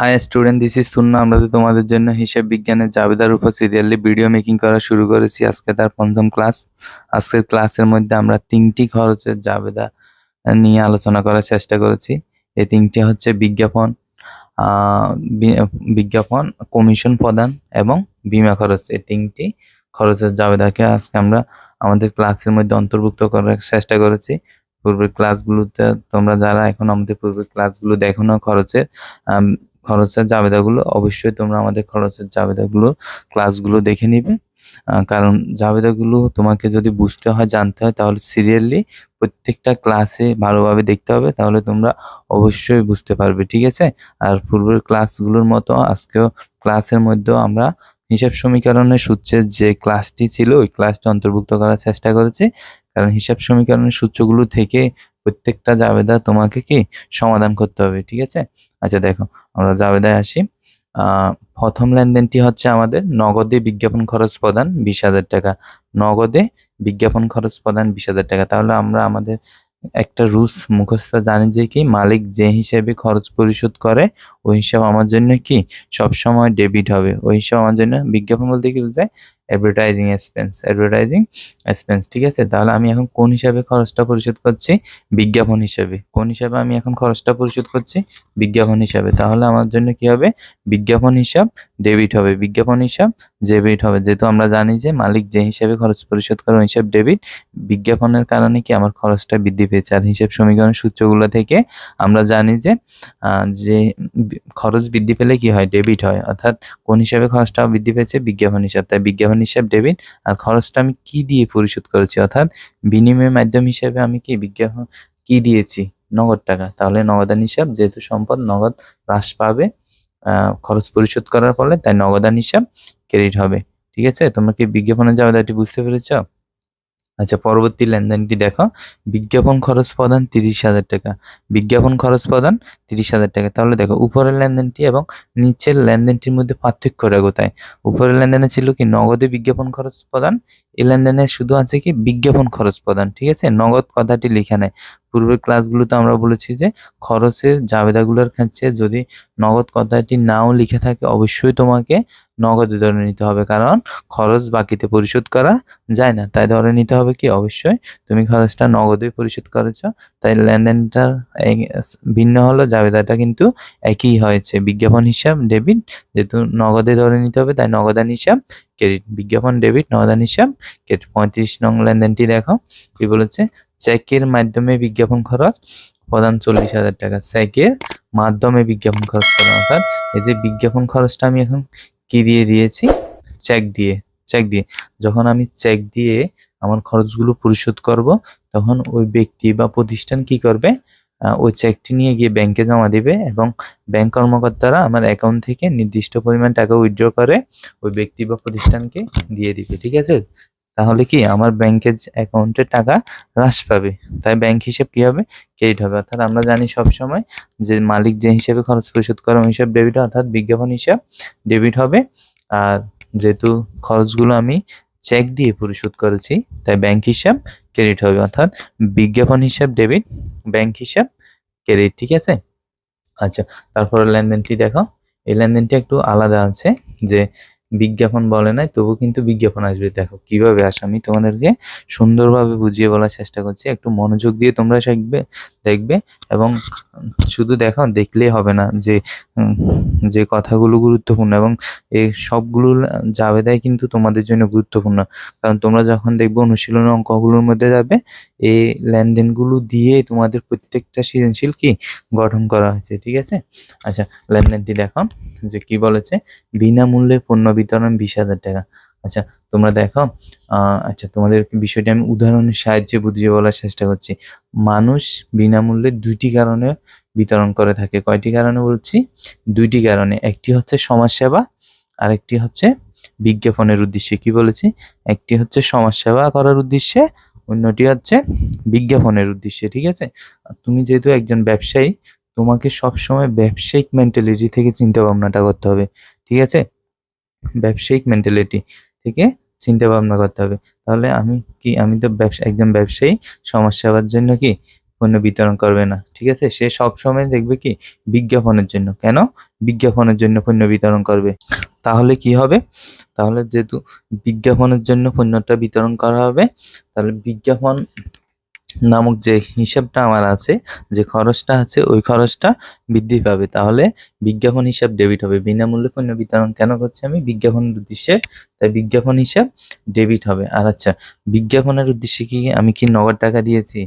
High student, this is Tunna. আমরা তো তোমাদের জন্য হিসাব বিজ্ঞানের জাবেদার উপর সিরিয়ালি ভিডিও মেকিং করা শুরু করেছি। আজকে তার পঞ্চম ক্লাস। আজকের ক্লাসের মধ্যে আমরা তিনটি খরচের জাবেদা নিয়ে আলোচনা করার চেষ্টা করেছি। এই তিনটি হচ্ছে বিজ্ঞাপন, বিজ্ঞাপন, কমিশন প্রদান এবং বিমা খরচ। এই তিনটি খরচের জাবেদাকে আজকে আমরা আমাদের ক্লাসের মধ্যে অন্তর্ভুক্ত করার চেষ্টা করেছি। পূর্বের ক্লাসগুলোতে তোমরা যারা এখন আমাদের পূর্বের ক্লাসগুলো দেখো না খরচের জাবেদাগুলো, অবশ্যই তোমরা আমাদের খরচের জাবেদাগুলো ক্লাসগুলো দেখে নিবে। কারণ জাবেদাগুলো তোমাকে যদি বুঝতে হয়, জানতে হয়, তাহলে সিরিয়ালি প্রত্যেকটা ক্লাসে ভালোভাবে দেখতে হবে, তাহলে তোমরা অবশ্যই বুঝতে পারবে। ঠিক আছে? আর পূর্বের ক্লাসগুলোর মতো আজকেও ক্লাসের মধ্যেও আমরা হিসাব সমীকরণের সূত্রের যে ক্লাসটি ছিল ওই ক্লাসটি অন্তর্ভুক্ত করার চেষ্টা করেছি। কারণ হিসাব সমীকরণের সূত্রগুলো থেকে প্রত্যেকটা জাবেদা তোমাকে কি সমাধান করতে হবে। ঠিক আছে? আচ্ছা দেখো, আমরা জাবেদায় আসি। প্রথম লেনদেনটি হচ্ছে আমাদের নগদে বিজ্ঞাপন খরচ প্রদান 20,000 টাকা। নগদে বিজ্ঞাপন খরচ প্রদান 20,000 টাকা। তাহলে আমরা আমাদের একটা রুলস মুখস্থ জানি যে কি, মালিক যে হিসেবে খরচ পরিশোধ করে ওই হিসাব আমার জন্য কি সবসময় ডেবিট হবে। ওই হিসাব আমার জন্য, বিজ্ঞাপন বলতে কি বোঝায়? Advertising expense. ঠিক আছে? তাহলে আমি এখন কোন হিসাবে খরচটা পরিশোধ করছি? বিজ্ঞাপন হিসাবে। কোন হিসাবে আমি এখন খরচটা পরিশোধ করছি? বিজ্ঞাপন হিসাবে। তাহলে আমার জন্য কি হবে? বিজ্ঞাপন হিসাব ডেবিট হবে, বিজ্ঞাপন হিসাব ডেবিট হবে। যেহেতু আমরা জানি যে মালিক যে হিসাবে খরচ পরিশোধ করে ওই হিসাব ডেবিট। বিজ্ঞাপনের কারণে কি আমার খরচটা বৃদ্ধি পেয়েছে। আর হিসাব সমীকরণ সূত্রগুলো থেকে আমরা জানি যে খরচ বৃদ্ধি পেলে কি হয়? ডেবিট হয়। অর্থাৎ কোন হিসাবে খরচটা বৃদ্ধি পেয়েছে? বিজ্ঞাপন হিসাব। তাই বিজ্ঞাপন হিসাব ডেবিট। আর খরচটা আমি কি দিয়ে পরিশোধ করেছি? অর্থাৎ বিনিময় মাধ্যম হিসেবে আমি কি বিজ্ঞাপন কি দিয়েছি? নগদ টাকা। তাহলে নগদান হিসাব, যেহেতু সম্পদ নগদ হ্রাস পাবে খরচ পরিশোধ করার ফলে, তাই নগদান হিসাব ক্রেডিট হবে। ঠিক আছে? তোমরা কি বিজ্ঞাপনের জাবেদাটি বুঝতে পেরেছ? আচ্ছা, পরবর্তী লেনদেনটি দেখো। বিজ্ঞাপন খরচ প্রদান 30,000 টাকা। বিজ্ঞাপন খরচ প্রদান 30,000 টাকা। তাহলে দেখো, উপরের লেনদেনটি এবং নিচের লেনদেনটির মধ্যে পার্থক্যটা কোথায়? উপরের লেনদেনে ছিল কি নগদে বিজ্ঞাপন খরচ প্রদান, এই লেনদেনে শুধু আছে কি বিজ্ঞাপন খরচ প্রদান। ঠিক আছে? নগদ কথাটি লেখা নেই। পূর্বের ক্লাসগুলোতে আমরা বলেছি যে খরচের জাবেদাগুলোর ক্ষেত্রে যদি নগদ কথাটি নাও লিখে থাকে, অবশ্যই তোমাকে নগদে ধরে নিতে হবে, কারণ খরচ বাকিতে পরিশোধ করা যায় না। তাই ধরে নিতে হবে কি অবশ্যই তুমি খরচটা নগদে পরিশোধ করেছ। তাই লেনদেনটা ভিন্ন হলো, জাবেদাটা কিন্তু একই হয়েছে। বিজ্ঞাপন হিসাব ডেবিট, যেহেতু নগদে ধরে নিতে হবে তাই নগদান হিসাব ক্রেডিট। বিজ্ঞাপন ডেবিট, নগদান হিসাব ক্রেডিট। 35 নং লেনদেনটি দেখো কি বলেছে। চেকের মাধ্যমে বিজ্ঞাপন খরচ প্রদান 40,000 টাকা। চেকের মাধ্যমে বিজ্ঞাপন খরচ প্রদান, অর্থাৎ এই যে বিজ্ঞাপন খরচটা আমি এখন কি দিয়ে দিয়েছি? চেক দিয়ে। চেক দিয়ে যখন আমি চেক দিয়ে আমার খরচগুলো পরিশোধ করব, তখন ওই ব্যক্তি বা প্রতিষ্ঠান কি করবে? ওই চেকটি নিয়ে গিয়ে ব্যাংকে জমা দিবে এবং ব্যাংক কর্মকর্তারা আমার অ্যাকাউন্ট থেকে নির্দিষ্ট পরিমাণ টাকা উইথড্র করে ওই ব্যক্তি বা প্রতিষ্ঠানকে দিয়ে দিবে। ঠিক আছে? তাহলে কি আমার ব্যাংকের অ্যাকাউন্টে টাকা হ্রাস পাবে। তাই ব্যাংক হিসেব কি হবে? ক্রেডিট হবে। অর্থাৎ আমরা জানি সবসময় যে মালিক যে হিসেবে খরচ পরিশোধ করে ওই হিসাব ডেবিট, অর্থাৎ বিজ্ঞাপন হিসাব ডেবিট হবে। আর যেহেতু খরচগুলো আমি চেক দিয়ে পরিশোধ করেছি, তাই ব্যাংক হিসাব ক্রেডিট হবে। অর্থাৎ বিজ্ঞাপন হিসাব ডেবিট, ব্যাংক হিসাব ক্রেডিট। ঠিক আছে? আচ্ছা, তারপরে লেনদেনটি দেখো। এই লেনদেনটি একটু আলাদা আছে, যে বিজ্ঞাপন বলে নাই তবু কিন্তু বিজ্ঞাপন আসবে। দেখো কিভাবে আসে, আমি তোমাদেরকে সুন্দরভাবে বুঝিয়ে বলার চেষ্টা করছি। একটু মনোযোগ দিয়ে তোমরা দেখবে এবং শুধু দেখো, দেখলেই হবে না, যে কথাগুলো গুরুত্বপূর্ণ এবং এই সবগুলো জাবেদাই কিন্তু তোমাদের জন্য গুরুত্বপূর্ণ। কারণ তোমরা যখন দেখবে অনুশীলনের অঙ্কগুলোর মধ্যে যাবে, এই লেনদেনগুলো দিয়ে তোমাদের প্রত্যেকটা সৃজনশীল কি গঠন করা হয়েছে। ঠিক আছে? আচ্ছা, লেনদেনটি দেখো যে কি বলেছে। বিনামূল্যে পণ্য বিতরণ 20,000 টাকা। আচ্ছা, তোমরা দেখো। আচ্ছা, তোমাদের বিষয়টি আমি উদাহরণের সাহায্যে বুঝিয়ে বলার চেষ্টা করছি। মানুষ বিনামূল্যে দুইটি কারণে বিতরণ করে থাকে। কয়টি কারণে বলছি? দুইটি কারণে। একটি হচ্ছে সমাজসেবা, আর একটি হচ্ছে বিজ্ঞাপনের উদ্দেশ্যে। কি বলেছি? একটি হচ্ছে সমাজসেবা করার উদ্দেশ্যে, অন্যটি হচ্ছে বিজ্ঞাপনের উদ্দেশ্যে। ঠিক আছে? তুমি যেহেতু একজন ব্যবসায়ী, তোমাকে সবসময় ব্যবসায়িক মেন্টালিটি থেকে চিন্তা ভাবনাটা করতে হবে। ঠিক আছে? ব্যবসায়িক মেন্টালিটি থেকে চিন্তা ভাবনা করতে হবে। তাহলে আমি তো একজন ব্যবসায়ী, সমাজ সেবার জন্য কি পণ্য বিতরণ করবে না, ঠিক আছে? সে সবসময় দেখবে কি বিজ্ঞাপনের জন্য। কেন? বিজ্ঞাপনের জন্য পণ্য বিতরণ করবে। তাহলে কি হবে? তাহলে যেহেতু বিজ্ঞাপনের জন্য পণ্যটা বিতরণ করা হবে, তাহলে বিজ্ঞাপন নামক যে হিসাবটা আমার আছে, যে খরচটা আছে, ওই খরচটা বৃদ্ধি পাবে। তাহলে বিজ্ঞাপন হিসাব ডেবিট হবে। বিনামূল্যে পণ্য বিতরণ কেন করছি আমি? বিজ্ঞাপনের উদ্দেশ্যে, তাই বিজ্ঞাপন হিসাব ডেবিট হবে। আর আচ্ছা, বিজ্ঞাপনের উদ্দেশ্যে কি আমি কি নগদ টাকা দিয়েছি?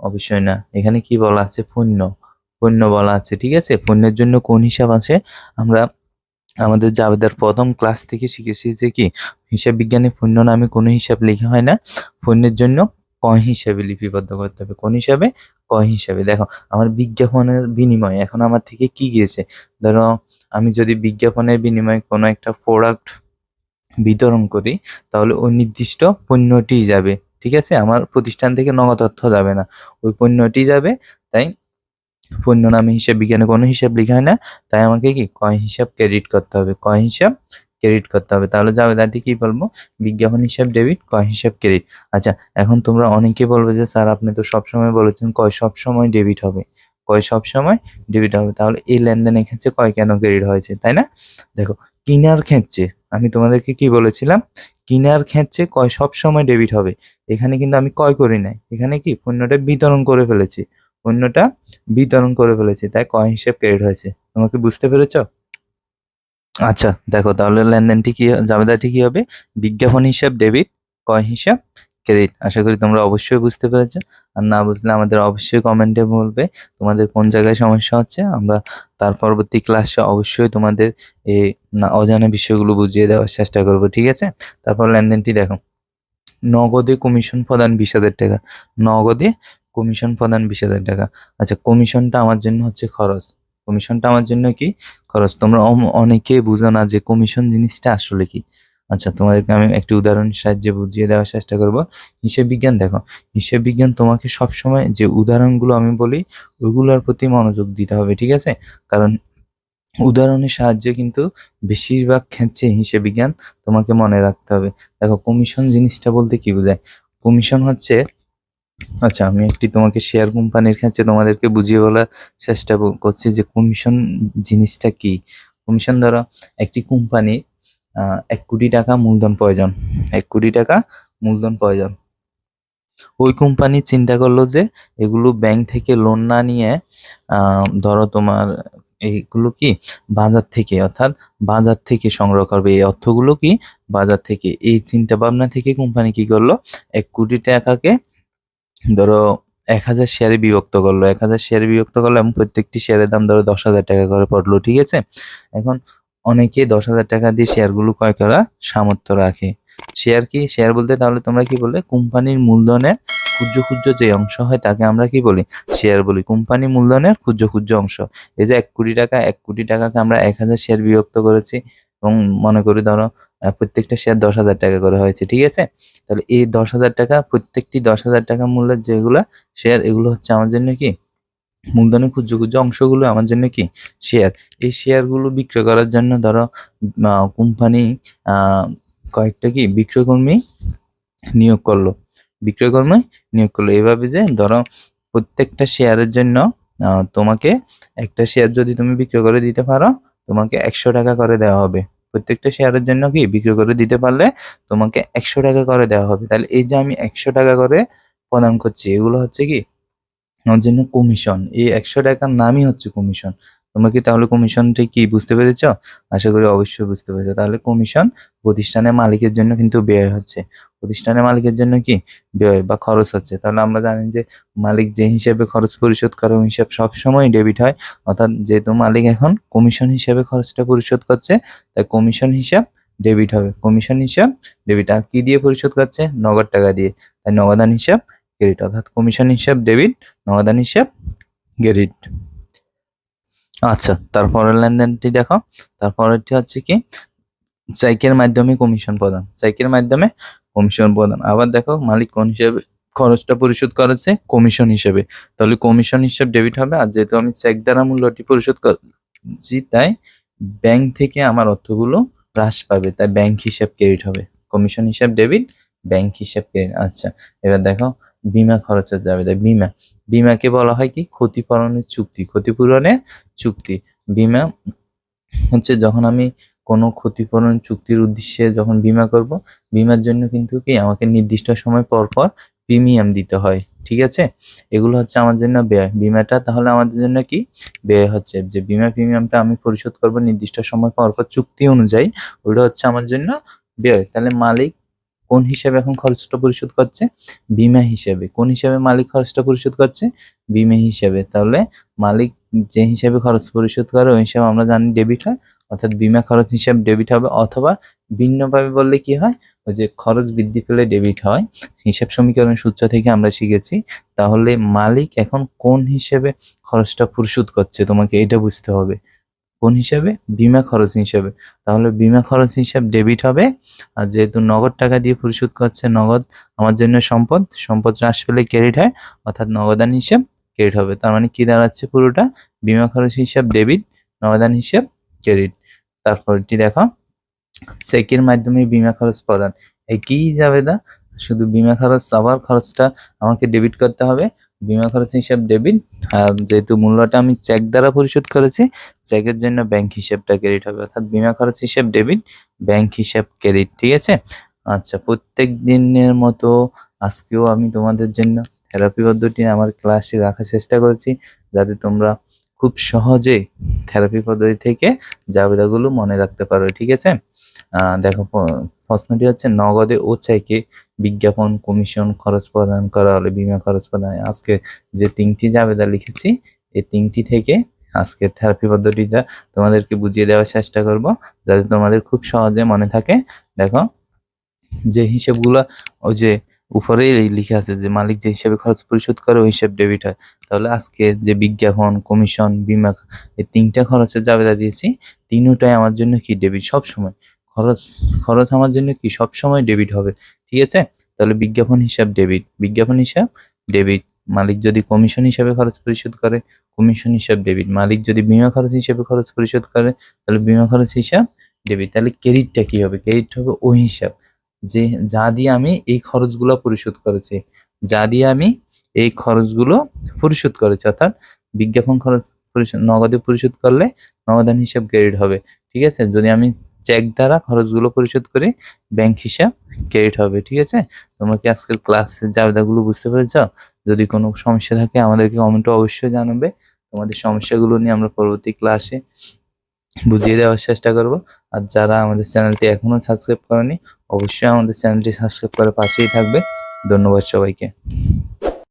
অবশ্যই না। এখানে কি বলা আছে? পণ্য, পণ্য বলা আছে, ঠিক আছে? পণ্যের জন্য কোন হিসাব আছে? আমরা আমাদের জাবেদার প্রথম ক্লাস থেকে শিখেছি যে কি হিসাব বিজ্ঞানে পণ্য নামে কোনো হিসাব লেখা হয় না, পণ্যের জন্য ক হিসাবে লিপিবদ্ধ করতে হবে। কোন হিসাবে? ক হিসাবে। দেখো, আমার বিজ্ঞাপনের বিনিময়ে এখন আমার থেকে কি গিয়েছে? ধরো আমি যদি বিজ্ঞাপনের বিনিময়ে কোনো একটা প্রোডাক্ট বিতরণ করি, তাহলে ওই নির্দিষ্ট পণ্যটি যাবে, ঠিক আছে? আমার প্রতিষ্ঠান থেকে নগদ অর্থ যাবে না, ওই পণ্যটি যাবে। তাই পণ্য নামে হিসাব বিজ্ঞানে কোনো হিসাব লেখা হয় না, তাই আমাকে কি ক হিসাব ক্রেডিট করতে হবে, ক হিসাব ক্রেডিট করতে হবে। তাহলে জাবেদাটি কি বলবো? বিজ্ঞাপন হিসাব ডেবিট, ক হিসাব ক্রেডিট। আচ্ছা, এখন তোমরা অনেকে বলবে যে স্যার আপনি তো সবসময় বলেছেন কয় সবসময় ডেবিট হবে, কয় সবসময় ডেবিট হবে। তাহলে এই লেনদেনের ক্ষেত্রে কয় কেন ক্রেডিট হয়েছে, তাই না? দেখো, কিনার ক্ষেত্রে আমি তোমাদেরকে কি বলেছিলাম? কিনার ক্ষেত্রে কয় সবসময় ডেবিট হবে। এখানে কিন্তু আমি কয় করি নাই, এখানে কি পণ্যটা বিতরণ করে ফেলেছি, পণ্যটা বিতরণ করে ফেলেছি, তাই ক হিসাব ক্রেডিট হয়েছে। তোমাকে বুঝতে পেরেছো? আচ্ছা দেখো, তাহলে লেনদেনটি কি, জাবেদাটি কি হবে? বিজ্ঞাপন হিসাব ডেবিট, ক হিসাব ক্রেডিট। আশা করি তোমরা অবশ্যই বুঝতে পেরেছো। আর না বুঝলে আমাদের অবশ্যই কমেন্টে বলবে তোমাদের কোন জায়গায় সমস্যা হচ্ছে। আমরা তার পরবর্তী ক্লাসে অবশ্যই তোমাদের এই অজানা বিষয়গুলো বুঝিয়ে দেওয়ার চেষ্টা করব, ঠিক আছে? তারপর লেনদেনটি দেখো, নগদে কমিশন প্রদান 20,000 টাকা, নগদে কমিশন প্রদান 20,000 টাকা। আচ্ছা, কমিশনটা আমার জন্য হচ্ছে খরচ, কমিশনটা আমার জন্য কি খরচ। তোমরা অনেকেই বুঝো না যে কমিশন জিনিসটা আসলে কি। আচ্ছা, তোমাদেরকে আমি একটি উদাহরণের সাহায্যে বুঝিয়ে দেওয়ার চেষ্টা করব। হিসেব বিজ্ঞান দেখো, হিসেব বিজ্ঞান তোমাকে সবসময় যে উদাহরণগুলো আমি বলি ওইগুলোর প্রতি মনোযোগ দিতে হবে, ঠিক আছে? কারণ উদাহরণের সাহায্যে কিন্তু বেশিরভাগ ক্ষেত্রে হিসেব বিজ্ঞান তোমাকে মনে রাখতে হবে। দেখো, কমিশন জিনিসটা বলতে কি বোঝায়? কমিশন হচ্ছে, আচ্ছা আমি একটি তোমাকে শেয়ার কোম্পানির ক্ষেত্রে তোমাদেরকে বুঝিয়ে বলার চেষ্টা করছি যে কমিশন জিনিসটা কি। কমিশন ধরো একটি কোম্পানি 1 কোটি টাকা মূলধন প্রয়োজন, 1 কোটি টাকা মূলধন প্রয়োজন। ওই কোম্পানি চিন্তা করলো যে এগুলো ব্যাংক থেকে লোন না নিয়ে ধরো তোমার এইগুলো কি বাজার থেকে, অর্থাৎ বাজার থেকে সংগ্রহ করবে এই অর্থগুলো, কি বাজার থেকে। এই চিন্তা ভাবনা থেকে কোম্পানি কি করলো, 1 কোটি টাকাকে ধরো 1,000 শেয়ারে বিভক্ত করলো, 1,000 শেয়ারে বিভক্ত করলো এবং প্রত্যেকটি শেয়ারের দাম ধরো 10,000 টাকা করে পড়লো, ঠিক আছে? এখন অনেকে 10,000 টাকা দিয়ে শেয়ারগুলো ক্রয় করার সামর্থ্য রাখে। শেয়ার কি? শেয়ার বলতে তাহলে তোমরা কি বললে? কোম্পানির মূলধনের ক্ষুদ্র ক্ষুদ্র যে অংশ হয় তাকে আমরা কি বলি? শেয়ার বলি। কোম্পানি মূলধনের ক্ষুদ্র ক্ষুদ্র অংশ। এই যে 1 কোটি টাকা, 1 কোটি টাকাকে আমরা 1,000 শেয়ার বিভক্ত করেছি এবং মনে করি ধরো প্রত্যেকটা শেয়ার 10,000 টাকা করে হয়েছে, ঠিক আছে? তাহলে এই 10,000 টাকা, প্রত্যেকটি 10,000 টাকা মূল্যের যেগুলা শেয়ার, এগুলো হচ্ছে আমার জন্য কি মূলধনের ক্ষুদ্র ক্ষুদ্র অংশগুলো আমার জন্য কি শেয়ার। এই শেয়ারগুলো বিক্রয় করার জন্য ধরো কোম্পানি কয়েকটা কি বিক্রয়কর্মী নিয়োগ করলো, বিক্রয়কর্মী নিয়োগ করলো এভাবে যে ধরো প্রত্যেকটা শেয়ারের জন্য তোমাকে একটা শেয়ার যদি তুমি বিক্রয় করে দিতে পারো, তোমাকে 100 টাকা করে দেওয়া হবে। প্রত্যেকটা শেয়ারের জন্য কি বিক্রয় করে দিতে পারলে তোমাকে 100 টাকা করে দেওয়া হবে। তাহলে এই যে আমি 100 টাকা করে প্রদান করছি, এগুলো হচ্ছে কি আমার জন্য কমিশন। এই 100 টাকার নামই হচ্ছে কমিশন। তোমরা কি তাহলে কমিশনটি কি বুঝতে পেরেছ? আশা করি অবশ্যই বুঝতে পেরেছো। তাহলে কমিশন প্রতিষ্ঠানের মালিকের জন্য কিন্তু ব্যয় হচ্ছে, প্রতিষ্ঠানের মালিকের জন্য কি ব্যয় বা খরচ হচ্ছে। তাহলে আমরা জানি যে মালিক যে হিসেবে খরচ পরিশোধ করে ওই হিসাব সবসময় ডেবিট হয়। অর্থাৎ যেহেতু মালিক এখন কমিশন হিসেবে খরচটা পরিশোধ করছে, তাই কমিশন হিসাব ডেবিট হবে, কমিশন হিসাব ডেবিট। আর কি দিয়ে পরিশোধ করছে? নগদ টাকা দিয়ে, তাই নগদান হিসাব ক্রেডিট। অর্থাৎ কমিশন হিসাব ডেবিট, নগদান হিসাব ক্রেডিট। আচ্ছা, তারপরের লেনদেনটি দেখো, তারপরেরটি হচ্ছে কি চেকের মাধ্যমে কমিশন প্রদান, চেকের মাধ্যমে কমিশন প্রদান। আবার দেখো, মালিক কোন হিসেবে খরচটা পরিশোধ করেছে? কমিশন হিসেবে। তাহলে কমিশন হিসাব ডেবিট হবে। আর যেহেতু আমি চেক দ্বারা মূল্যটি পরিশোধ করছি, তাই ব্যাংক থেকে আমার অর্থগুলো হ্রাস পাবে, তাই ব্যাংক হিসাব ক্রেডিট হবে। কমিশন হিসাব ডেবিট, ব্যাংক হিসাব ক্রেডিট। আচ্ছা, এবার দেখো বিমা খরচের জাবেদা। বিমাকে বলা হয় কি ক্ষতিপূরণের চুক্তি। ক্ষতিপূরণের চুক্তি। বিমা হচ্ছে যখন আমি কোনো ক্ষতিপূরণ চুক্তির উদ্দেশ্যে যখন বিমা করব, বিমার জন্য কিন্তু কি আমাকে নির্দিষ্ট সময় পর পর প্রিমিয়াম দিতে হয়। ঠিক আছে, এগুলো হচ্ছে আমার জন্য ব্যয়। বিমাটা তাহলে আমাদের জন্য কি ব্যয় হচ্ছে, যে বিমা প্রিমিয়ামটা আমি পরিশোধ করব নির্দিষ্ট সময় পর পর চুক্তি অনুযায়ী, ওটা হচ্ছে আমার জন্য ব্যয়। তাহলে মালিক কোন হিসাবে এখন খরচটা পরিশোধ করছে? বিমা হিসাবে। কোন হিসাবে মালিক খরচটা পরিশোধ করছে? বিমা হিসাবে। তাহলে মালিক যে হিসাবে খরচ পরিশোধ করে ওই হিসাবে আমরা জানি ডেবিট হয়, অর্থাৎ বিমা খরচ হিসাব ডেবিট হবে। অথবা ভিন্নভাবে বললে কি হয়, ওই যে খরচ বৃদ্ধি পেলে ডেবিট হয়, হিসাব সমীকরণ সূত্র থেকে আমরা শিখেছি। তাহলে মালিক এখন কোন হিসেবে খরচটা পরিশোধ করছে তোমাকে এটা বুঝতে হবে। কোন হিসাবে? বিমা খরচ হিসাবে। তাহলে বিমা খরচ হিসাব ডেবিট হবে। আর যেহেতু নগদ টাকা দিয়ে পরিশোধ করছে, নগদ আমার জন্য সম্পদ, সম্পদ হ্রাস পেলে ক্রেডিট হয়, অর্থাৎ নগদান হিসাব ক্রেডিট হবে। তার মানে কি দাঁড়াচ্ছে পুরোটা? বিমা খরচ হিসাব ডেবিট, নগদান হিসাব ক্রেডিট। তারপরটি দেখো, চেকের মাধ্যমে বিমা খরচ প্রদান। একই জাবেদা, শুধু বিমা খরচ আবার খরচটা আমাকে ডেবিট করতে হবে। বিমা খরচ হিসাব ডেবিট, আর যেহেতু মূল্যটা আমি চেক দ্বারা পরিশোধ করেছি, চেকের জন্য ব্যাংক হিসাবটা ক্রেডিট হবে। অর্থাৎ বিমা খরচ হিসাব ডেবিট, ব্যাংক হিসাব ক্রেডিট। ঠিক আছে। আচ্ছা, প্রত্যেক দিনের মতো আজকেও আমি তোমাদের জন্য থেরাপি পদ্ধতি আমার ক্লাসে রাখার চেষ্টা করেছি, যাতে তোমরা খুব সহজে থেরাপি পদ্ধতি থেকে জাবেদাগুলো মনে রাখতে পারো। ঠিক আছে। দেখো, প্রশ্নটি হচ্ছে নগদে ও চেকে বিজ্ঞাপন, কমিশন খরচ প্রদান করা হলে বিমা খরচ প্রদান। আজকে যে 3টি জাবেদা লিখেছি, এই 3টি থেকে আজকে থেরাপি পদ্ধতিটা তোমাদেরকে বুঝিয়ে দেওয়ার চেষ্টা করব, যাতে তোমাদের খুব সহজে মনে থাকে। দেখো, যে হিসেবগুলো ওই যে উপরেই লিখে আছে যে মালিক যে হিসাবে খরচ পরিশোধ করে ওই হিসাব ডেবিট হয়। তাহলে আজকে যে বিজ্ঞাপন, কমিশন, বিমা, এই 3টা খরচের জাবেদা দিয়েছি, তিনটাই আমার জন্য কি ডেবিট সব সময়। খরচ খরচ আমার জন্য কি সব সময় ডেবিট হবে। ঠিক আছে। তাহলে বিজ্ঞাপন হিসাব ডেবিট, বিজ্ঞাপন হিসাব ডেবিট। মালিক যদি কমিশন হিসাবে খরচ পরিশোধ করে, কমিশন হিসাব ডেবিট। মালিক যদি বিমা খরচ হিসাবে খরচ পরিশোধ করে, তাহলে বিমা খরচ হিসাব ডেবিট। তাহলে ক্রেডিটটা কি হবে? ক্রেডিট হবে ওই হিসাব যে যা দিয়ে আমি এই খরচগুলো পরিশোধ করেছি, যা দিয়ে আমি এই খরচগুলো পরিশোধ করেছি। অর্থাৎ বিজ্ঞাপন খরচ নগদে পরিশোধ করলে নগদান হিসাব ক্রেডিট হবে। ঠিক আছে। যদি আমি চেক দ্বারা খরচগুলো পরিশোধ করি, ব্যাংক হিসাব ক্রেডিট হবে। ঠিক আছে। তোমরা কি আজকের ক্লাসের জাবেদাগুলো বুঝতে পেরেছ? যদি কোনো সমস্যা থাকে আমাদেরকে কমেন্টে অবশ্যই জানাবে। তোমাদের সমস্যাগুলো নিয়ে আমরা পরবর্তী ক্লাসে বুঝিয়ে দেওয়ার চেষ্টা করব। আর যারা আমাদের চ্যানেলটি এখনো সাবস্ক্রাইব করেনি, অবশ্যই আমাদের চ্যানেলটি সাবস্ক্রাইব করে পাশেই থাকবে। ধন্যবাদ সবাইকে।